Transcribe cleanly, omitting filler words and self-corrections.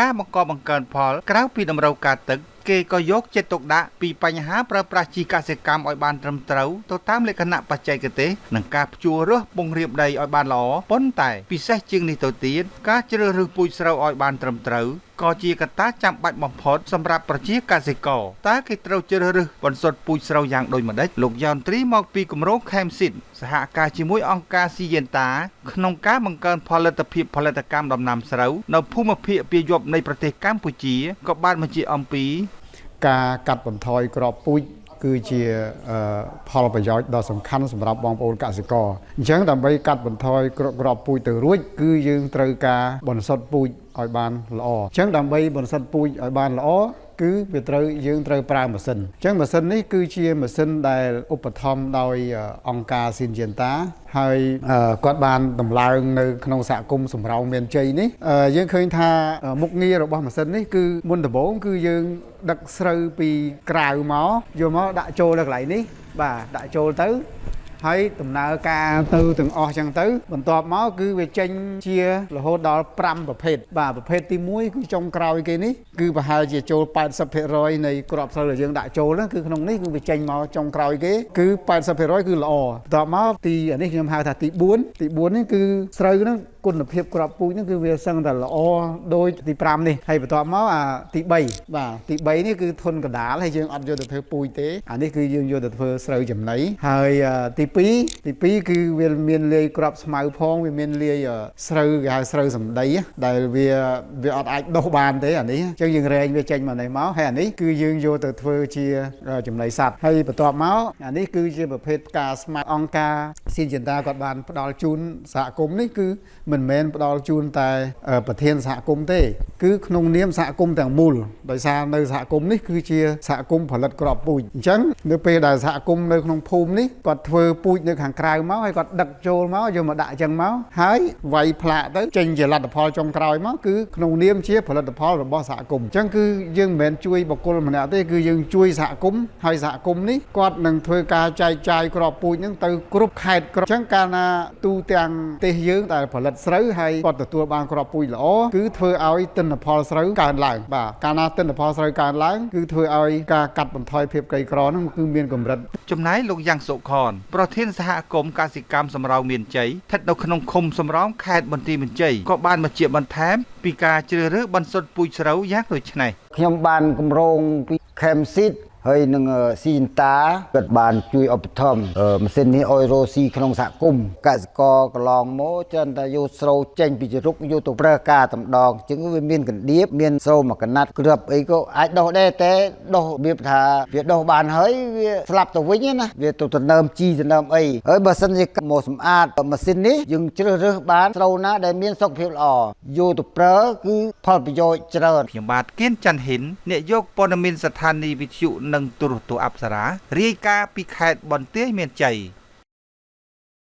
ការបង្កបង្កើនផលក្រៅពីតម្រូវការទឹកគេក៏យកចិត្តទុកដាក់ពីបញ្ហាប្រើប្រាស់ជីកសិកម្មឲ្យបានត្រឹមត្រូវទៅតាមលក្ខណៈបច្ចេកទេសនិងការភ្ជួររាស់ពង្រាបដីឲ្យបានល្អប៉ុន្តែពិសេសជាងនេះទៅទៀតការជ្រើសរើសពូជស្រូវឲ្យបានត្រឹមត្រូវក៏ជាកត្តាចាំបាច់បំផុតសម្រាប់ប្រជាកសិករតើគេត្រូវជ្រើសរើសបន្សុទ្ធពូជស្រូវយ៉ាងដូចម្តេចលោកយ៉នត្រីមកពីគម្រោងខេមស៊ីតសហការជាមួយអង្គការស៊ីយេនតាក្នុងការបង្កើនផលិតភាពផលិតកម្មដំណាំស្រូវនៅភូមិភាគពាយ័ព្យនៃប្រទេសកម្ពុជាក៏បានបញ្ជាក់អំពីការកាត់បន្ថយក្របពូជគឺជាផលប្រយោជន៍ដ៏សំខាន់សម្រាប់បងប្អូនកសិករអញ្ចឹងដើម្បីកាត់បន្ថយក្របពូជទៅរួចគឺយើងត្រូវការបន្សុទ្ធពូជឲ្យបានល្អអញ្ចឹងដើម្បីបន្សុទ្ធពូជឲ្យបានល្អគឺវាយើងត្រូវប្រើម៉ាស៊ីនអញ្ចឹងម៉ាស៊ីននេះគឺជាម៉ាស៊ីនដែលឧបត្ថម្ភដោយអង្គការស៊ីនយេនតាហើយគាត់បានតម្លើងនៅក្នុងសហគមន៍សំរោងមានជ័យនេះយើងឃើញថាមុខងាររបស់ម៉ាស៊ីននេះគឺមុនដំបូងគឺយើងដឹកស្រូវពីក្រៅមកយកមកដាក់ចូលនៅកន្លែងនេះបាទដាក់ចូលទៅហើយដំណើរការទៅទាំងអស់ចឹងទៅបន្ទាប់មកគឺវាចេញជារហូតដល់5ប្រភេទបាទប្រភេទទី1គឺចុងក្រោយគេនេះគឺប្រហែលជាចូល 80% នៃគ្រាប់ស្រូវដែលយើងដាក់ចូលហ្នឹងគឺក្នុងនេះគឺវាចេញមកចុងក្រោយគេគឺ 80% គឺល្អបន្ទាប់មកទីនេះខ្ញុំហៅថាទី4នេះគឺស្រូវហ្នឹងគុណភាពគ្រាប់ពូជហ្នឹងគឺវាសឹងតែល្អដូចទី5នេះហើយបន្ទាប់មកអាទី3បាទទី3នេះគឺធន់កដាលហើយយើងអត់យកទៅធ្វើពូជទេអានេះគឺយើងយកទៅធ្វើស្រូវចំណីហើយទី2គឺវាមានលាយគ្រាប់ស្មៅផងវាមានលាយស្រូវគេហៅស្រូវសម្ដីដែលវាអត់អាចដុះបានទេអានេះអញ្ចឹងយើងរែងវាចេញមកនេះមកហើយអានេះគឺយើងយកទៅធ្វើជាចំណីសត្វហើយបន្ទាប់មកអានេះគឺជាប្រភេទផ្កាស្មៅអង្គការស៊ីនយេនតាគាត់បានផ្ដល់ជូនសហគមន៍នេះគឺមិនមែនផ្ដល់ជូនតែប្រធានសហគមន៍ទេគឺក្នុងនាមសហគមន៍ទាំងមូលដោយសារនៅសហគមន៍នេះគឺជាសហគមន៍ផលិតគ្រាប់ពូជអញ្ចឹងនៅពេលដែលសហគមន៍នៅក្នុងភូមិនេះគាត់ធ្វើពូជនៅខាងក្រៅមកហើយគាត់ដឹកចូលមកយកមកដាក់អញ្ចឹងមកហើយវាយផ្លាកទៅចេញជាលទ្ធផលចុងក្រោយមកគឺក្នុងនាមជាផលិតផលរបស់សហគមន៍អញ្ចឹងគឺយើងមិនមែនជួយបុគ្គលម្នាក់ទេគឺយើងជួយសហគមន៍ហើយសហគមន៍នេះគាត់នឹងធ្វើការចែកចាយគ្រាប់ពូជហ្នឹងទៅគ្រប់ខេត្តគ្រប់អញ្ចឹងកាលណាទូទាំងប្រទេសយើងដែលផលិតស្រូវហើយគាត់ទទួលបានគ្រាប់ពូជល្អគឺធ្វើឲ្យទិន្នផលស្រូវកើនឡើងបាទកាលណាទិន្នផលស្រូវកើនឡើងគឺធ្វើឲ្យការកាត់បន្ថយភាពក្រីក្រហ្នឹងគឺមានកម្រិតចំណាយលោកយ៉ាងសុខនប្រធានសហគមន៍កសិកម្មសំរោងមានជ័យស្ថិតនៅក្នុងឃុំសំរោងខេត្តបន្ទាយមានជ័យក៏បានបញ្ជាក់បន្ថែមពីការជ្រើសរើសបន្សុទ្ធពូជស្រូវយ៉ាងដូចនេះខ្ញុំបានគម្រោងពីខេមស៊ីតហើយនឹងស៊ីនតាគាត់បានជួយឧបត្ថម្ភម៉ាស៊ីននេះឲ្យរស់ស៊ីក្នុងសហគមន៍កសិករកន្លងមកចឹងតែយកស្រូវចេញពីជរុកយកទៅប្រើការតំដងចឹងវាមានកណ្ដៀបមានស្រូវមួយកណាត់គ្រាប់អីក៏អាចដុះដែរតែដុះរបៀបថាវាដុះបានហើយវាស្លាប់ទៅវិញណាវាទៅដណ្ដើមជីដណ្ដើមអីហើយបើសិនជាមកសម្អាតម៉ាស៊ីននេះយើងជ្រើសរើសបានស្រូវណាដែលមានសុខភាពល្អយកទៅប្រើគឺផលប្រយោជន៍ច្រើនខ្ញុំបាទគៀនច័ន្ទហ៊ិនអ្នកយកព័ត៌មានស្ថានីយ៍វិទ្យុនិងទូរទស្សន៍អប្សរារាយការណ៍ពីខេត្តបន្ទាយមានជ័យ